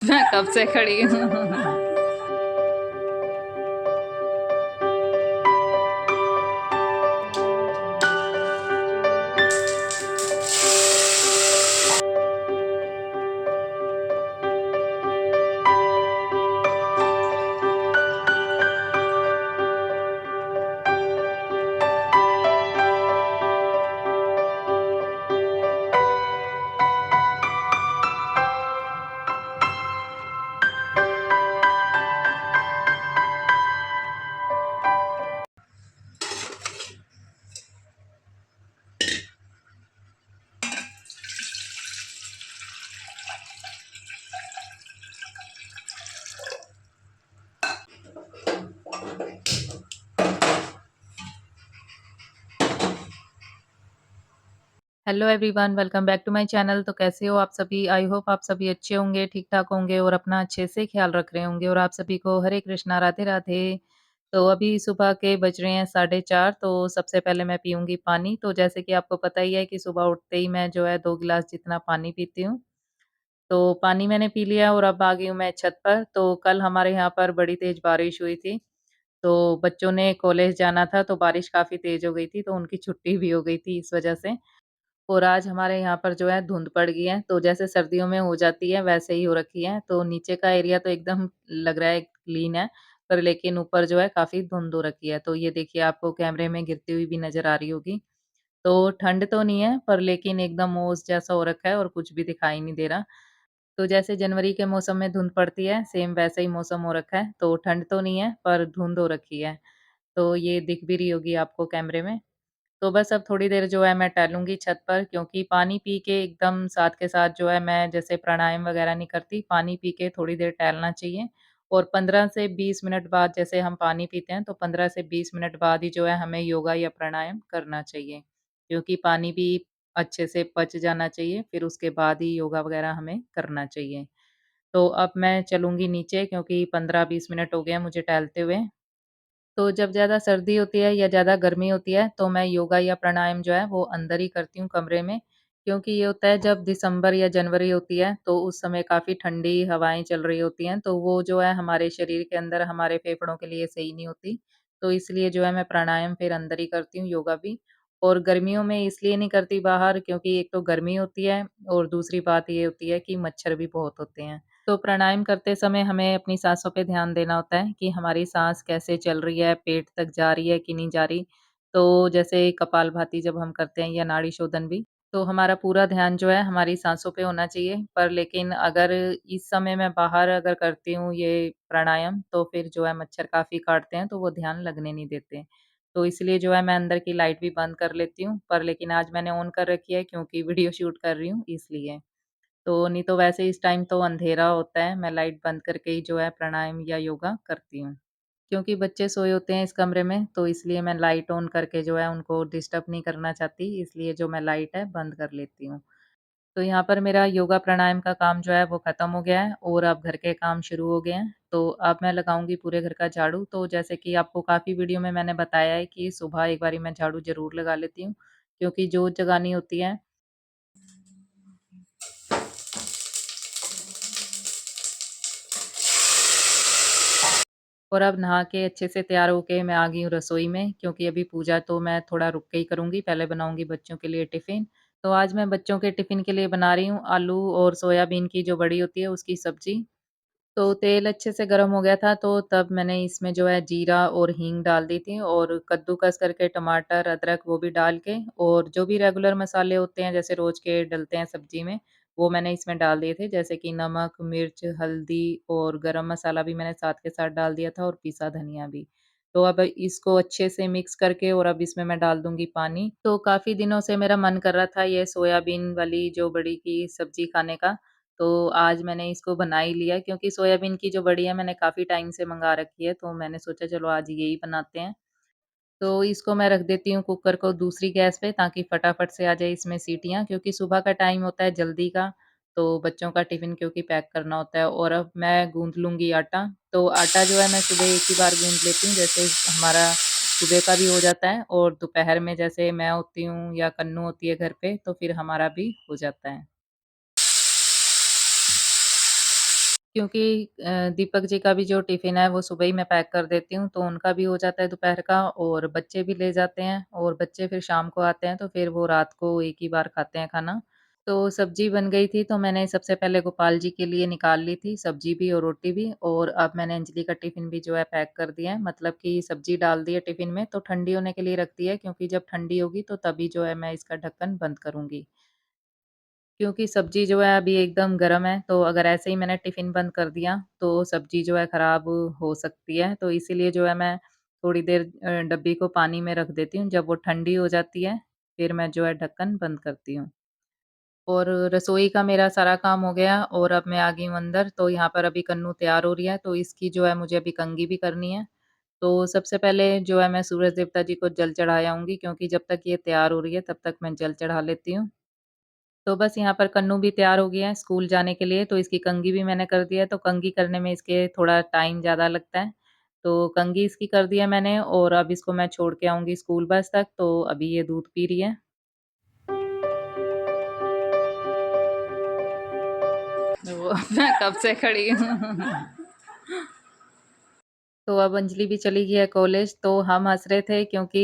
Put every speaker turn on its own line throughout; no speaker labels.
मैं कब से खड़ी हूँ। Hello everyone, welcome back to my channel. तो कैसे हो आप सभी? आई होप आप सभी अच्छे होंगे, ठीक-ठाक होंगे और अपना अच्छे से ख़्याल रख रहे होंगे और आप सभी को हरे कृष्णा, राधे-राधे। तो अभी सुबह के बज रहे हैं 4:30, तो सबसे पहले मैं पीऊँगी पानी। तो जैसे कि आपको पता ही है कि सुबह उठते ही मैं जो है 2 गिलास जितना पानी पीती हूँ। तो पानी मैंने पी लिया और अब आ गई हूँ मैं छत पर। तो कल हमारे यहाँ पर बड़ी तेज़ बारिश हुई थी, तो बच्चों ने कॉलेज जाना था, तो बारिश काफ़ी तेज़ हो गई थी, तो उनकी छुट्टी भी हो गई थी इस वजह से। और आज हमारे यहाँ पर जो है धुंध पड़ गई है, तो जैसे सर्दियों में हो जाती है वैसे ही हो रखी है। तो नीचे का एरिया तो एकदम लग रहा है क्लीन है, पर लेकिन ऊपर जो है काफ़ी धुंध हो रखी है। तो ये देखिए आपको कैमरे में गिरती हुई भी नज़र आ रही होगी। तो ठंड तो नहीं है, पर लेकिन एकदम ओस जैसा हो रखा है और कुछ भी दिखाई नहीं दे रहा। तो जैसे जनवरी के मौसम में धुंध पड़ती है, सेम वैसा ही मौसम हो रखा है। तो ठंड तो नहीं है, पर धुंध हो रखी है। तो ये दिख भी रही होगी आपको कैमरे में। तो बस अब थोड़ी देर जो है मैं टहलूँगी छत पर, क्योंकि पानी पी के एकदम साथ के साथ जो है मैं जैसे प्राणायाम वगैरह नहीं करती, पानी पी के थोड़ी देर टहलना चाहिए। और 15 से 20 मिनट बाद जैसे हम पानी पीते हैं, तो 15 से 20 मिनट बाद ही जो है हमें योगा या प्राणायाम करना चाहिए। क्योंकि पानी भी अच्छे से पच जाना चाहिए, फिर उसके बाद ही योगा वगैरह हमें करना चाहिए। तो अब मैं चलूँगी नीचे, क्योंकि 15-20 मिनट हो गए हैं मुझे टहलते हुए। तो जब ज़्यादा सर्दी होती है या ज़्यादा गर्मी होती है, तो मैं योगा या प्राणायाम जो है वो अंदर ही करती हूँ कमरे में। क्योंकि ये होता है जब दिसंबर या जनवरी होती है, तो उस समय काफ़ी ठंडी हवाएँ चल रही होती हैं, तो वो जो है हमारे शरीर के अंदर, हमारे फेफड़ों के लिए सही नहीं होती। तो इसलिए जो है मैं प्राणायाम फिर अंदर ही करती हूँ, योगा भी। और गर्मियों में इसलिए नहीं करती बाहर, क्योंकि एक तो गर्मी होती है और दूसरी बात ये होती है कि मच्छर भी बहुत होते हैं। तो प्राणायाम करते समय हमें अपनी साँसों पे ध्यान देना होता है कि हमारी साँस कैसे चल रही है, पेट तक जा रही है कि नहीं जा रही। तो जैसे कपालभाति जब हम करते हैं या नाड़ी शोधन भी, तो हमारा पूरा ध्यान जो है हमारी साँसों पे होना चाहिए। पर लेकिन अगर इस समय मैं बाहर अगर करती हूँ ये प्राणायाम, तो फिर जो है मच्छर काफ़ी काटते हैं, तो वो ध्यान लगने नहीं देते। तो इसलिए जो है मैं अंदर की लाइट भी बंद कर लेती हूँ, पर लेकिन आज मैंने ऑन कर रखी है क्योंकि वीडियो शूट कर रही हूँ इसलिए। तो नहीं तो वैसे इस टाइम तो अंधेरा होता है, मैं लाइट बंद करके ही जो है प्राणायाम या योगा करती हूँ। क्योंकि बच्चे सोए होते हैं इस कमरे में, तो इसलिए मैं लाइट ऑन करके जो है उनको डिस्टर्ब नहीं करना चाहती, इसलिए जो मैं लाइट है बंद कर लेती हूँ। तो यहाँ पर मेरा योगा प्राणायाम का काम जो है वो खत्म हो गया है और अब घर के काम शुरू हो गए हैं। तो अब मैं लगाऊँगी पूरे घर का झाड़ू। तो जैसे कि आपको काफ़ी वीडियो में मैंने बताया है कि सुबह एक बारी मैं झाड़ू ज़रूर लगा लेती हूँ, क्योंकि जोत जगानी होती है। और अब नहा के अच्छे से तैयार होके मैं आ गई हूँ रसोई में, क्योंकि अभी पूजा तो मैं थोड़ा रुक के ही करूँगी, पहले बनाऊँगी बच्चों के लिए टिफ़िन। तो आज मैं बच्चों के टिफ़िन के लिए बना रही हूँ आलू और सोयाबीन की जो बड़ी होती है उसकी सब्ज़ी। तो तेल अच्छे से गरम हो गया था, तो तब मैंने इसमें जो है जीरा और हींग डाल दी थी और कद्दूकस करके टमाटर, अदरक वो भी डाल के, और जो भी रेगुलर मसाले होते हैं जैसे रोज़ के डलते हैं सब्ज़ी में, वो मैंने इसमें डाल दिए थे। जैसे कि नमक, मिर्च, हल्दी और गरम मसाला भी मैंने साथ के साथ डाल दिया था और पिसा धनिया भी। तो अब इसको अच्छे से मिक्स करके और अब इसमें मैं डाल दूँगी पानी। तो काफ़ी दिनों से मेरा मन कर रहा था ये सोयाबीन वाली जो बड़ी की सब्ज़ी खाने का, तो आज मैंने इसको बना ही लिया, क्योंकि सोयाबीन की जो बड़ी है मैंने काफ़ी टाइम से मँगा रखी है, तो मैंने सोचा चलो आज यही बनाते हैं। तो इसको मैं रख देती हूँ कुकर को दूसरी गैस पे, ताकि फटाफट से आ जाए इसमें सीटियाँ, क्योंकि सुबह का टाइम होता है जल्दी का, तो बच्चों का टिफ़िन क्योंकि पैक करना होता है। और अब मैं गूँध लूँगी आटा। तो आटा जो है मैं सुबह एक ही बार गूँध लेती हूँ, जैसे हमारा सुबह का भी हो जाता है और दोपहर में जैसे मैं होती हूँ या कन्नू होती है घर पे, तो फिर हमारा भी हो जाता है। क्योंकि दीपक जी का भी जो टिफ़िन है वो सुबह ही मैं पैक कर देती हूँ, तो उनका भी हो जाता है दोपहर का और बच्चे भी ले जाते हैं और बच्चे फिर शाम को आते हैं, तो फिर वो रात को एक ही बार खाते हैं खाना। तो सब्ज़ी बन गई थी, तो मैंने सबसे पहले गोपाल जी के लिए निकाल ली थी, सब्ज़ी भी और रोटी भी और अब मैंने अंजलि का टिफ़िन भी जो है पैक कर दिया है, मतलब कि सब्ज़ी डाल दी है टिफ़िन में, तो ठंडी होने के लिए रख दी है क्योंकि जब ठंडी होगी तो तभी जो है मैं इसका ढक्कन बंद करूँगी। क्योंकि सब्ज़ी जो है अभी एकदम गरम है, तो अगर ऐसे ही मैंने टिफ़िन बंद कर दिया, तो सब्ज़ी जो है खराब हो सकती है। तो इसीलिए जो है मैं थोड़ी देर डब्बी को पानी में रख देती हूँ, जब वो ठंडी हो जाती है, फिर मैं जो है ढक्कन बंद करती हूँ। और रसोई का मेरा सारा काम हो गया और अब मैं आ गई हूँ अंदर, तो यहाँ पर अभी कन्नू तैयार हो रही है, तो इसकी जो है मुझे अभी कंघी भी करनी है। तो सबसे पहले जो है मैं सूरज देवता जी को जल चढ़ा आऊँगी क्योंकि जब तक ये तैयार हो रही है, तब तक मैं जल चढ़ा लेती हूँ। तो बस यहाँ पर कन्नू भी तैयार हो गया है स्कूल जाने के लिए, तो इसकी कंघी भी मैंने कर दी है, तो कंघी करने में इसके थोड़ा टाइम ज़्यादा लगता है। तो कंघी इसकी कर दी है मैंने और अब इसको मैं छोड़ के आऊँगी स्कूल बस तक, तो अभी ये दूध पी रही है। वो मैं कब से खड़ी हूँ। तो अब अंजलि भी चली गई है कॉलेज, तो हम हँस रहे थे क्योंकि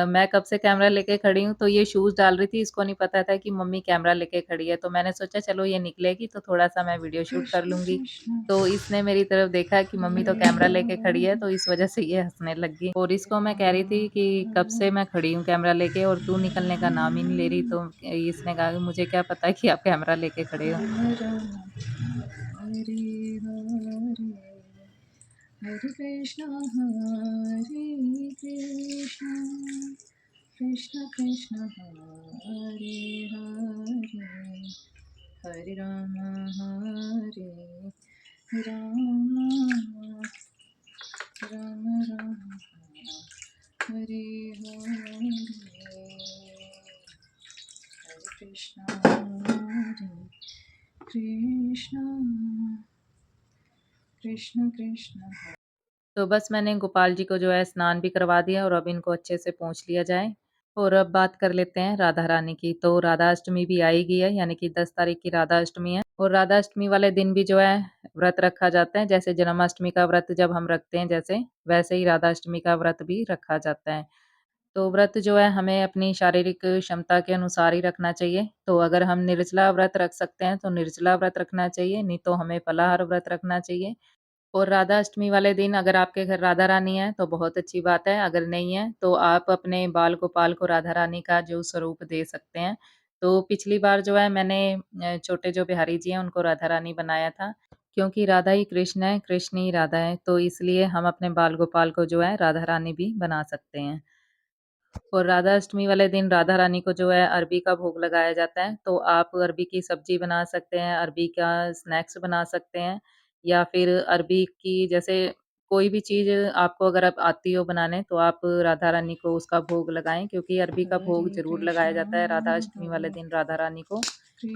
मैं कब से कैमरा लेके खड़ी हूँ, तो ये शूज़ डाल रही थी, इसको नहीं पता था कि मम्मी कैमरा लेके खड़ी है, तो मैंने सोचा चलो ये निकलेगी तो थोड़ा-सा मैं वीडियो शूट कर
कृष्ण
लूँगी।
कृष्ण
तो इसने मेरी तरफ देखा कि मम्मी तो कैमरा लेके खड़ी है, तो इस वज़ह से ये हँसने लग गई और इसको मैं कह रही थी कि कब से मैं खड़ी हूँ कैमरा लेके और तू निकलने का नाम ही नहीं ले रही, तो इसने कहा कि मुझे क्या पता कि आप कैमरा लेके खड़े हो।
राम राम हरे हरे हरे कृष्ण कृष्ण कृष्ण हरे हरे हरे राम राम राम हरे हरे हरे कृष्ण कृष्ण कृष्ण।
तो बस मैंने गोपाल जी को जो है स्नान भी करवा दिया और अब इनको अच्छे से पोंछ लिया जाए। और अब बात कर लेते हैं राधा रानी की। तो राधा अष्टमी भी आ ही गई है, यानी कि 10 तारीख की राधा अष्टमी है और राधा अष्टमी वाले दिन भी जो है व्रत रखा जाता है। जैसे जन्माष्टमी का व्रत जब हम रखते हैं जैसे, वैसे ही राधा अष्टमी का व्रत भी रखा जाता है। तो व्रत जो है हमें अपनी शारीरिक क्षमता के अनुसार ही रखना चाहिए। तो अगर हम निर्जला व्रत रख सकते हैं तो निर्जला व्रत रखना चाहिए, नहीं तो हमें फलाहार व्रत रखना चाहिए। और राधा अष्टमी वाले दिन अगर आपके घर राधा रानी है तो बहुत अच्छी बात है, अगर नहीं है तो आप अपने बाल गोपाल को राधा रानी का जो स्वरूप दे सकते हैं। तो पिछली बार जो है मैंने छोटे जो बिहारी जी हैं उनको राधा रानी बनाया था, क्योंकि राधा ही कृष्ण है, कृष्ण ही राधा है, तो इसलिए हम अपने बाल गोपाल को जो है राधा रानी भी बना सकते हैं। और राधा अष्टमी वाले दिन राधा रानी को जो है अरबी का भोग लगाया जाता है, तो आप अरबी की सब्ज़ी बना सकते हैं, अरबी का स्नैक्स बना सकते हैं या फिर अरबी की जैसे कोई भी चीज़ आपको अगर अब आती हो बनाने तो आप राधा रानी को उसका भोग लगाएँ, क्योंकि अरबी का भोग
हरे
ज़रूर लगाया
कृष्ण
जाता है राधा अष्टमी वाले दिन राधा रानी को।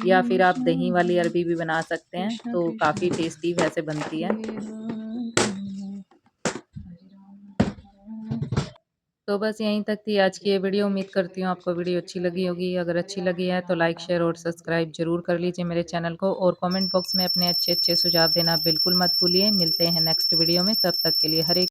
या फिर आप
कृष्ण
दही वाली अरबी भी बना सकते हैं,
कृष्ण
तो
कृष्ण
काफ़ी टेस्टी वैसे बनती है।
हरे हरे हरे राम।
तो बस यहीं तक थी आज की ये वीडियो। उम्मीद करती हूँ आपको वीडियो अच्छी लगी होगी। अगर अच्छी लगी है तो लाइक, शेयर और सब्सक्राइब ज़रूर कर लीजिए मेरे चैनल को और कमेंट बॉक्स में अपने अच्छे-अच्छे सुझाव देना बिल्कुल मत भूलिए। मिलते हैं नेक्स्ट वीडियो में, तब तक के लिए हरे